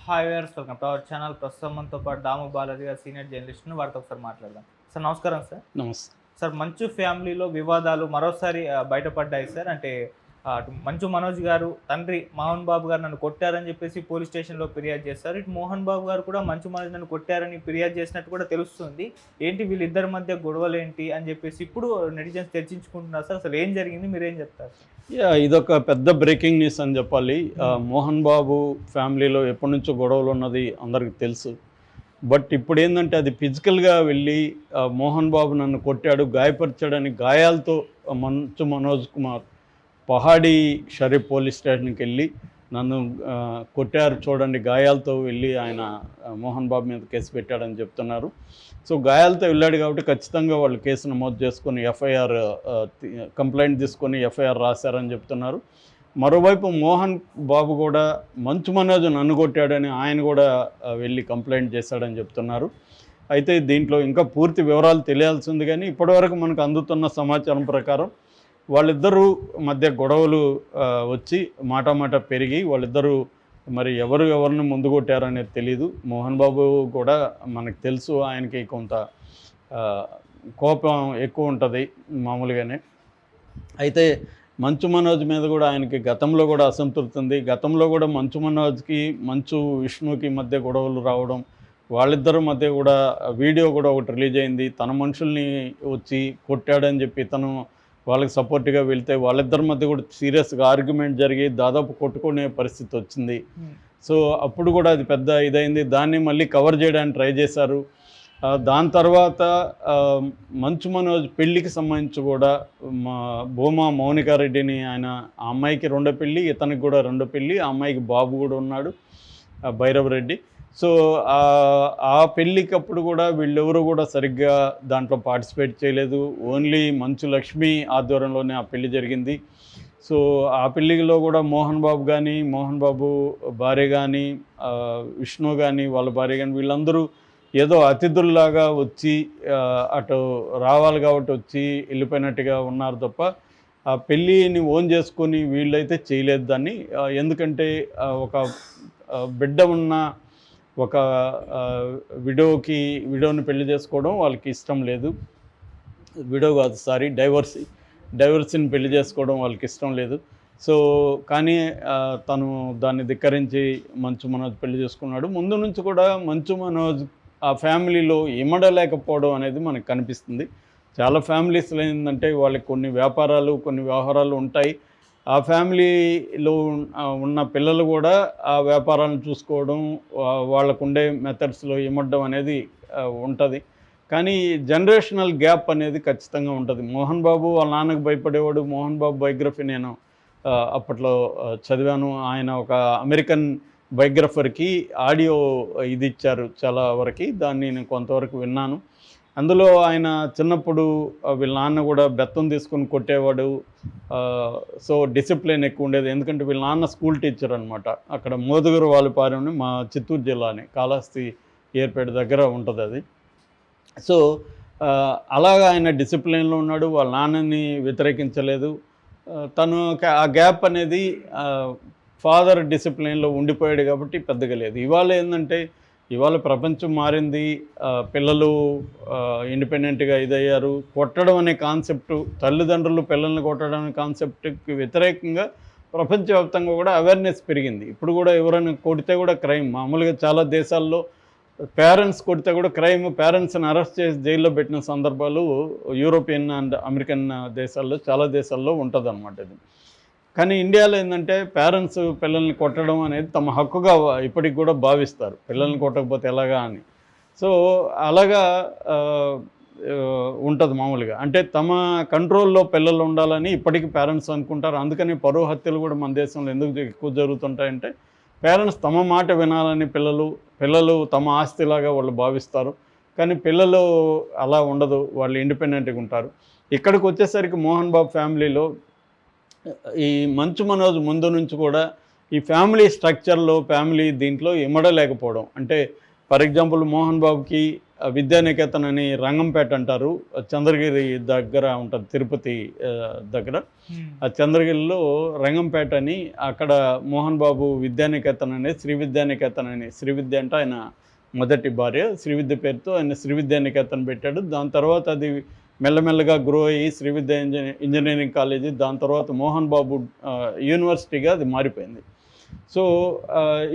Hi viewers, welcome to our channel. ప్రస్తుతం మనతో పాటు దాము బాలాజీ గారు సీనియర్ జర్నలిస్ట్, వారితో ఒకసారి మాట్లాడదాం. సార్ నమస్కారం సార్. నమస్తే. సార్, మంచు ఫ్యామిలీలో వివాదాలు మరోసారి బయటపడ్డాయి సార్. అంటే అటు మంచు మనోజ్ గారు తండ్రి మోహన్ బాబు గారు నన్ను కొట్టారని చెప్పేసి పోలీస్ స్టేషన్లో ఫిర్యాదు చేస్తారు. ఇటు మోహన్ బాబు గారు కూడా మంచు మనోజ్ నన్ను కొట్టారని ఫిర్యాదు చేసినట్టు కూడా తెలుస్తుంది. ఏంటి వీళ్ళిద్దరి మధ్య గొడవలు ఏంటి అని చెప్పేసి ఇప్పుడు నెటిజన్స్ చర్చించుకుంటున్నారు సార్. అసలు ఏం జరిగింది, మీరేం చెప్తారు సార్? ఇదొక పెద్ద బ్రేకింగ్ న్యూస్ అని చెప్పాలి. మోహన్ బాబు ఫ్యామిలీలో ఎప్పటి నుంచో గొడవలు ఉన్నది అందరికి తెలుసు. బట్ ఇప్పుడు ఏంటంటే అది ఫిజికల్గా వెళ్ళి మోహన్ బాబు నన్ను కొట్టాడు, గాయపరిచాడని గాయాలతో మంచు మనోజ్ కుమార్ పహాడీ షరీఫ్ పోలీస్ స్టేషన్కి వెళ్ళి నన్ను కొట్టారు చూడండి, గాయాలతో వెళ్ళి ఆయన మోహన్ బాబు మీద కేసు పెట్టాడని చెప్తున్నారు. సో గాయాలతో వెళ్ళాడు కాబట్టి ఖచ్చితంగా వాళ్ళు కేసు నమోదు చేసుకొని ఎఫ్ఐఆర్ కంప్లైంట్ తీసుకొని ఎఫ్ఐఆర్ రాశారని చెప్తున్నారు. మరోవైపు మోహన్ బాబు కూడా మంచు మనోజ్ నన్ను కొట్టాడని ఆయన కూడా వెళ్ళి కంప్లైంట్ చేశాడని చెప్తున్నారు. అయితే దీంట్లో ఇంకా పూర్తి వివరాలు తెలియాల్సింది, కానీ ఇప్పటివరకు మనకు అందుతున్న సమాచారం ప్రకారం వాళ్ళిద్దరూ మధ్య గొడవలు వచ్చి మాట పెరిగి వాళ్ళిద్దరూ మరి ఎవరిని ముందు కొట్టారనేది తెలీదు. మోహన్ బాబు కూడా మనకు తెలుసు, ఆయనకి కొంత కోపం ఎక్కువ ఉంటుంది మామూలుగానే. అయితే మంచు మనోజ్ మీద కూడా ఆయనకి గతంలో కూడా అసంతృప్తి ఉంది. గతంలో కూడా మంచు మనోజ్కి మంచు విష్ణుకి మధ్య గొడవలు రావడం, వాళ్ళిద్దరి మధ్య కూడా వీడియో కూడా ఒకటి రిలీజ్ అయింది. తన మనుషుల్ని వచ్చి కొట్టాడని చెప్పి తను వాళ్ళకి సపోర్ట్గా వెళ్తే వాళ్ళిద్దరి మధ్య కూడా సీరియస్గా ఆర్గ్యుమెంట్ జరిగి దాదాపు కొట్టుకునే పరిస్థితి వచ్చింది. సో అప్పుడు కూడా అది పెద్ద ఇదైంది. దాన్ని మళ్ళీ కవర్ చేయడానికి ట్రై చేశారు. దాని తర్వాత మంచు మనోజ్ పెళ్ళికి సంబంధించి కూడా భూమా మౌనికారెడ్డిని ఆయన ఆ అమ్మాయికి రెండో పెళ్ళి, ఇతనికి కూడా రెండో పెళ్ళి, ఆ అమ్మాయికి బాబు కూడా ఉన్నాడు భైరవరెడ్డి. సో ఆ పెళ్ళికప్పుడు కూడా వీళ్ళెవరూ కూడా సరిగ్గా దాంట్లో పార్టిసిపేట్ చేయలేదు. ఓన్లీ మంచు లక్ష్మి ఆధ్వర్యంలోనే ఆ పెళ్ళి జరిగింది. సో ఆ పెళ్ళిలో కూడా మోహన్ బాబు కానీ, మోహన్ బాబు భార్య కానీ, విష్ణు కానీ వాళ్ళ భార్య కానీ వీళ్ళందరూ ఏదో అతిథుల్లాగా వచ్చి అటు రావాలి కాబట్టి వచ్చి వెళ్ళిపోయినట్టుగా ఉన్నారు తప్ప ఆ పెళ్ళిని ఓన్ చేసుకొని వీళ్ళైతే చేయలేదు దాన్ని. ఎందుకంటే ఒక బిడ్డ ఉన్న ఒక విడోని పెళ్లి చేసుకోవడం వాళ్ళకి ఇష్టం లేదు. విడో కాదు, సారీ, డైవర్సిని పెళ్లి చేసుకోవడం వాళ్ళకి ఇష్టం లేదు. సో కానీ తను దాన్ని ధిక్కరించి మంచు మనోజ్ పెళ్లి చేసుకున్నాడు. ముందు నుంచి కూడా మంచు మనోజ్ ఆ ఫ్యామిలీలో ఇమడలేకపోవడం అనేది మనకు కనిపిస్తుంది. చాలా ఫ్యామిలీస్లో ఏంటంటే వాళ్ళకి కొన్ని వ్యాపారాలు, కొన్ని వ్యవహారాలు ఉంటాయి. ఆ ఫ్యామిలీలో ఉన్న పిల్లలు కూడా ఆ వ్యాపారాలను చూసుకోవడం, వాళ్ళకు ఉండే మెథడ్స్లో ఇమడడం అనేది ఉంటుంది. కానీ జనరేషనల్ గ్యాప్ అనేది ఖచ్చితంగా ఉంటుంది. మోహన్ బాబు వాళ్ళ నాన్నకు భయపడేవాడు. మోహన్ బాబు బయోగ్రఫీ నేను అప్పట్లో చదివాను. ఆయన ఒక అమెరికన్ బయోగ్రఫర్కి ఆడియో ఇది ఇచ్చారు చాలా వరకు, దాన్ని నేను కొంతవరకు విన్నాను. అందులో ఆయన చిన్నప్పుడు వీళ్ళ నాన్న కూడా బెత్తం తీసుకొని కొట్టేవాడు. సో డిసిప్లిన్ ఎక్కువ ఉండేది. ఎందుకంటే వీళ్ళ నాన్న స్కూల్ టీచర్ అనమాట. అక్కడ మోదుగురు వాలిపాలెం మా చిత్తూరు జిల్లాని కాళహస్తి ఏర్పేట దగ్గర ఉంటుంది అది. సో అలాగా ఆయన డిసిప్లిన్లో ఉన్నాడు. వాళ్ళ నాన్నని వ్యతిరేకించలేదు. తను ఆ గ్యాప్ అనేది ఫాదర్ డిసిప్లిన్లో ఉండిపోయాడు కాబట్టి పెద్దగా లేదు. ఇవాళ ఏంటంటే ఇవాళ ప్రపంచం మారింది. పిల్లలు ఇండిపెండెంట్గా ఇదయ్యారు. కొట్టడం అనే కాన్సెప్టు, తల్లిదండ్రులు పిల్లల్ని కొట్టడం అనే కాన్సెప్ట్కి వ్యతిరేకంగా ప్రపంచవ్యాప్తంగా కూడా అవేర్నెస్ పెరిగింది. ఇప్పుడు కూడా ఎవరైనా కొడితే కూడా క్రైమ్. మామూలుగా చాలా దేశాల్లో పేరెంట్స్ కొడితే కూడా క్రైమ్. పేరెంట్స్ని అరెస్ట్ చేసి జైల్లో పెట్టిన సందర్భాలు యూరోపియన్ అండ్ అమెరికన్ దేశాల్లో, చాలా దేశాల్లో ఉంటుంది అన్నమాట ఇది. కానీ ఇండియాలో ఏంటంటే పేరెంట్స్ పిల్లల్ని కొట్టడం అనేది తమ హక్కుగా ఇప్పటికి కూడా భావిస్తారు, పిల్లల్ని కొట్టకపోతే ఎలాగా అని. సో అలాగా ఉంటుంది మామూలుగా. అంటే తమ కంట్రోల్లో పిల్లలు ఉండాలని ఇప్పటికీ పేరెంట్స్ అనుకుంటారు. అందుకని పరువు హత్యలు కూడా మన దేశంలో ఎందుకు ఎక్కువ జరుగుతుంటాయంటే పేరెంట్స్ తమ మాట వినాలని పిల్లలు తమ ఆస్తిలాగా వాళ్ళు భావిస్తారు. కానీ పిల్లలు అలా ఉండదు, వాళ్ళు ఇండిపెండెంట్గా ఉంటారు. ఇక్కడికి వచ్చేసరికి మోహన్ బాబు ఫ్యామిలీలో ఈ మంచు మనోజ్ ముందు నుంచి కూడా ఈ ఫ్యామిలీ స్ట్రక్చర్లో, ఫ్యామిలీ దీంట్లో ఇమడలేకపోవడం. అంటే ఫర్ ఎగ్జాంపుల్ మోహన్ బాబుకి విద్యానికేతన్ అని రంగంపేట అంటారు, చంద్రగిరి దగ్గర ఉంటుంది, తిరుపతి దగ్గర. ఆ చంద్రగిరిలో రంగంపేట అని, అక్కడ మోహన్ బాబు విద్యానికేతన్ అనే శ్రీ విద్యానికేతన్ అని, శ్రీ విద్య అంటే ఆయన మొదటి భార్య, శ్రీ విద్య పేరుతో ఆయన శ్రీ విద్యానికేతన్ పెట్టాడు. దాని తర్వాత అది మెల్లమెల్లగా గ్రో అయ్యి శ్రీ విద్య ఇంజనీరింగ్ కాలేజీ, దాని తర్వాత మోహన్ బాబు యూనివర్సిటీగా అది మారిపోయింది. సో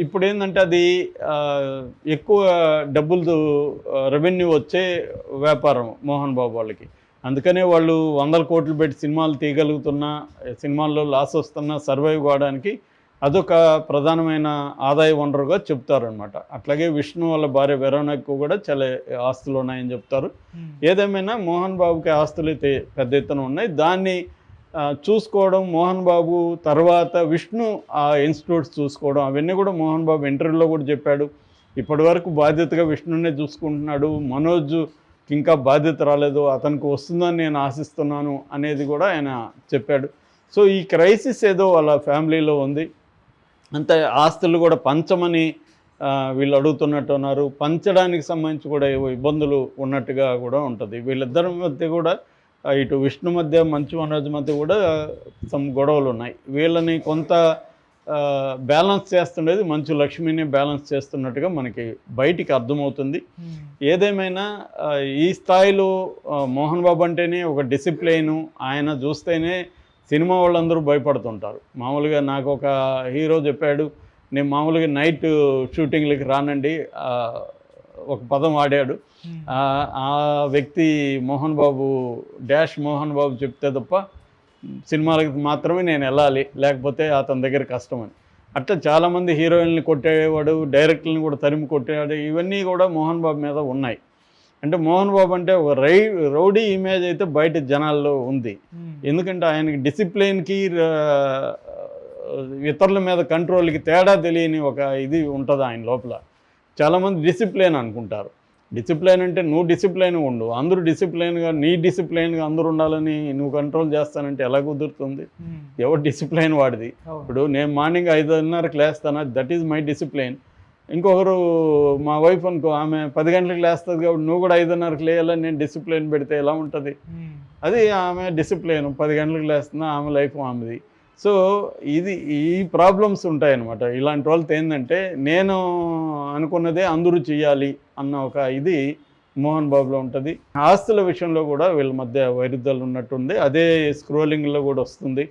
ఇప్పుడు ఏంటంటే అది ఎక్కువ డబ్బులు రెవెన్యూ వచ్చే వ్యాపారం మోహన్ బాబు వాళ్ళకి. అందుకనే వాళ్ళు 100 కోట్లు పెట్టి సినిమాలు తీయగలుగుతున్నా, సినిమాల్లో లాస్ వస్తున్నా సర్వైవ్ కావడానికి అదొక ప్రధానమైన ఆదాయ వనరుగా చెప్తారనమాట. అట్లాగే విష్ణు వాళ్ళ భార్య వెరోనాకు కూడా చాలా ఆస్తులు ఉన్నాయని చెప్తారు. ఏదేమైనా మోహన్ బాబుకి ఆస్తులు అయితే పెద్ద ఎత్తున ఉన్నాయి. దాన్ని చూసుకోవడం, మోహన్ బాబు తర్వాత విష్ణు ఆ ఇన్స్టిట్యూట్స్ చూసుకోవడం, అవన్నీ కూడా మోహన్ బాబు ఇంటర్వ్యూలో కూడా చెప్పాడు. ఇప్పటి వరకు బాధ్యతగా విష్ణునే చూసుకుంటున్నాడు, మనోజ్ ఇంకా బాధ్యత రాలేదు, అతనికి వస్తుందని నేను ఆశిస్తున్నాను అనేది కూడా ఆయన చెప్పాడు. సో ఈ క్రైసిస్ ఏదో వాళ్ళ ఫ్యామిలీలో ఉంది. అంతే, ఆస్తులు కూడా పంచమని వీళ్ళు అడుగుతున్నట్టు ఉన్నారు. పంచడానికి సంబంధించి కూడా ఏవో ఇబ్బందులు ఉన్నట్టుగా కూడా ఉంటుంది. వీళ్ళిద్దరి మధ్య కూడా ఇటు విష్ణు మధ్య, మంచు మనోజ్ మధ్య కూడా సమ్ గొడవలు ఉన్నాయి. వీళ్ళని కొంత బ్యాలెన్స్ చేస్తుండేది మంచు లక్ష్మిని బ్యాలెన్స్ చేస్తున్నట్టుగా మనకి బయటికి అర్థమవుతుంది. ఏదేమైనా ఈ స్థాయిలో మోహన్ బాబు అంటేనే ఒక డిసిప్లైను, ఆయన చూస్తేనే సినిమా వాళ్ళందరూ భయపడుతుంటారు. మామూలుగా నాకు ఒక హీరో చెప్పాడు, నేను మామూలుగా నైట్ షూటింగ్లకి రానండి, ఒక పదం వాడాడు. ఆ వ్యక్తి మోహన్ బాబు మోహన్ బాబు చెప్తే తప్ప సినిమాలకి మాత్రమే నేను వెళ్ళాలి, లేకపోతే అతని దగ్గర కష్టమని. అట్లా చాలామంది హీరోయిన్ని కొట్టేవాడు, డైరెక్టర్ని కూడా తరిమి కొట్టేవాడు. ఇవన్నీ కూడా మోహన్ బాబు మీద ఉన్నాయి. అంటే మోహన్ బాబు అంటే ఒక రౌడీ ఇమేజ్ అయితే బయట జనాల్లో ఉంది. ఎందుకంటే ఆయనకి డిసిప్లిన్కి ఇతరుల మీద కంట్రోల్కి తేడా తెలియని ఒక ఇది ఉంటుంది ఆయన లోపల. చాలామంది డిసిప్లిన్ అనుకుంటారు. డిసిప్లైన్ అంటే నువ్వు డిసిప్లైన్గా ఉండు, అందరూ డిసిప్లైన్గా, నీ డిసిప్లైన్గా అందరూ ఉండాలని నువ్వు కంట్రోల్ చేస్తానంటే ఎలా కుదురుతుంది? ఎవరు డిసిప్లైన్ వాడిది. ఇప్పుడు నేను మార్నింగ్ 5:30కి లేస్తాను, దట్ ఈజ్ మై డిసిప్లైన్. ఇంకొకరు మా వైఫ్ అనుకో, ఆమె 10 గంటలకు లేస్తుంది కాబట్టి నువ్వు కూడా 5:30కి లేయాలని నేను డిసిప్లైన్ పెడితే ఎలా ఉంటుంది? అది ఆమె డిసిప్లైన్, 10 గంటలకు లేస్తున్నా, ఆమె లైఫ్ ఆమెది. సో ఈ ప్రాబ్లమ్స్ ఉంటాయన్నమాట. ఇలాంటి వాళ్ళతో ఏంటంటే నేను అనుకున్నదే అందరూ చేయాలి అన్న ఒక ఇది మోహన్ బాబులో ఉంటుంది. ఆస్తుల విషయంలో కూడా వీళ్ళ మధ్య వైరుధ్యాలు ఉన్నట్టుంది. అదే స్క్రోలింగ్లో కూడా వస్తుంది.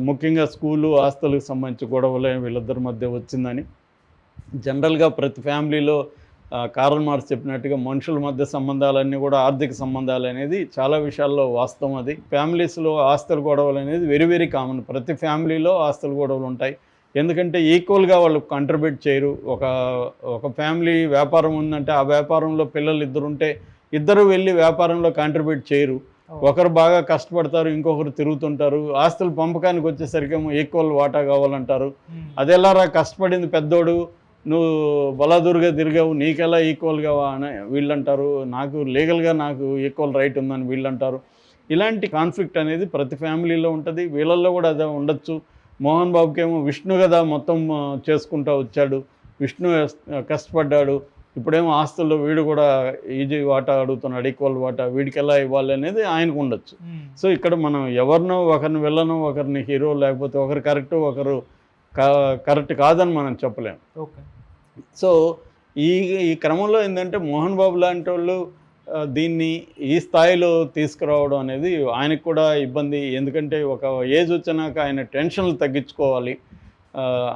ముఖ్యంగా స్కూలు ఆస్తులకు సంబంధించి గొడవలే వీళ్ళిద్దరి మధ్య వచ్చిందని. జనరల్గా ప్రతి ఫ్యామిలీలో కారల్ మార్క్స్ చెప్పినట్టుగా మనుషుల మధ్య సంబంధాలన్నీ కూడా ఆర్థిక సంబంధాలు అనేది చాలా విషయాల్లో వాస్తవం. అది ఫ్యామిలీస్లో ఆస్తుల గొడవలు అనేది వెరీ వెరీ కామన్. ప్రతి ఫ్యామిలీలో ఆస్తుల గొడవలు ఉంటాయి. ఎందుకంటే ఈక్వల్గా వాళ్ళు కంట్రిబ్యూట్ చేయరు. ఒక ఫ్యామిలీ వ్యాపారం ఉందంటే ఆ వ్యాపారంలో పిల్లలు ఇద్దరుంటే ఇద్దరు వెళ్ళి వ్యాపారంలో కాంట్రిబ్యూట్ చేయరు. ఒకరు బాగా కష్టపడతారు, ఇంకొకరు తిరుగుతుంటారు. ఆస్తుల పంపకానికి వచ్చేసరికేమో ఈక్వల్ వాటా కావాలంటారు. అదెలారా, కష్టపడింది పెద్దోడు, నువ్వు బలాదూరుగా తిరిగావు, నీకెలా ఈక్వల్గా అని వీళ్ళంటారు. నాకు లీగల్గా నాకు ఈక్వల్ రైట్ ఉందని వీళ్ళంటారు. ఇలాంటి కాన్ఫ్లిక్ట్ అనేది ప్రతి ఫ్యామిలీలో ఉంటుంది. వీళ్ళల్లో కూడా అదే ఉండొచ్చు. మోహన్ బాబుకేమో విష్ణు కదా మొత్తం చేసుకుంటూ వచ్చాడు, విష్ణు కష్టపడ్డాడు, ఇప్పుడేమో ఆస్తుల్లో వీడు కూడా ఈజీ వాటా అడుగుతున్నాడు, ఈక్వల్ వాటా, వీడికి ఎలా ఇవ్వాలి అనేది ఆయనకు ఉండొచ్చు. సో ఇక్కడ మనం ఎవరినో ఒకరిని వెళ్ళను, ఒకరిని హీరో, లేకపోతే ఒకరు కరెక్ట్ ఒకరు కరెక్ట్ కాదని మనం చెప్పలేం. ఓకే. సో ఈ క్రమంలో ఏంటంటే మోహన్ బాబు లాంటి వాళ్ళు దీన్ని ఈ స్థాయిలో తీసుకురావడం అనేది ఆయనకు కూడా ఇబ్బంది. ఎందుకంటే ఒక ఏజ్ వచ్చినాక ఆయన టెన్షన్లు తగ్గించుకోవాలి,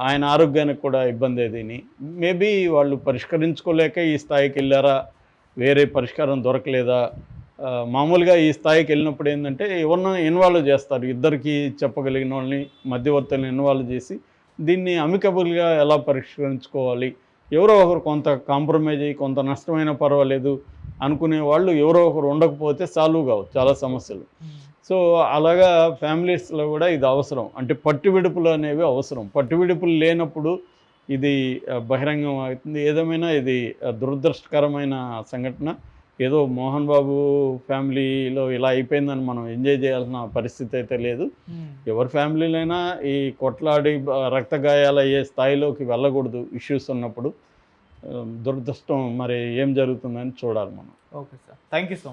ఆయన ఆరోగ్యానికి కూడా ఇబ్బంది. దీన్ని మేబీ వాళ్ళు పరిష్కరించుకోలేక ఈ స్థాయికి వెళ్ళారా, వేరే పరిష్కారం దొరకలేదా? మామూలుగా ఈ స్థాయికి వెళ్ళినప్పుడు ఏంటంటే ఎవరినో ఇన్వాల్వ్ చేస్తారు, ఇద్దరికి చెప్పగలిగిన వాళ్ళని మధ్యవర్తులను ఇన్వాల్వ్ చేసి దీన్ని అమికబుల్గా ఎలా పరిష్కరించుకోవాలి, ఎవరో ఒకరు కొంత కాంప్రమైజ్ అయ్యి కొంత నష్టమైనా పర్వాలేదు అనుకునే వాళ్ళు ఎవరో ఒకరు ఉండకపోతే సాల్వ్ కావు చాలా సమస్యలు. సో అలాగా ఫ్యామిలీస్లో కూడా ఇది అవసరం. అంటే పట్టువిడుపులు అనేవి అవసరం. పట్టువిడుపులు లేనప్పుడు ఇది బహిరంగం అవుతుంది. ఏదేమైనా ఇది దురదృష్టకరమైన సంఘటన. ఏదో మోహన్ బాబు ఫ్యామిలీలో ఇలా అయిపోయిందని మనం ఎంజాయ్ చేయాల్సిన పరిస్థితి అయితే లేదు. ఎవరి ఫ్యామిలీలైనా ఈ కొట్లాడి రక్త గాయాలు అయ్యే స్థాయిలోకి వెళ్ళకూడదు ఇష్యూస్ ఉన్నప్పుడు. దురదృష్టం మరి ఏం జరుగుతుందని చూడాలి మనం. Okay sir, thank you so much.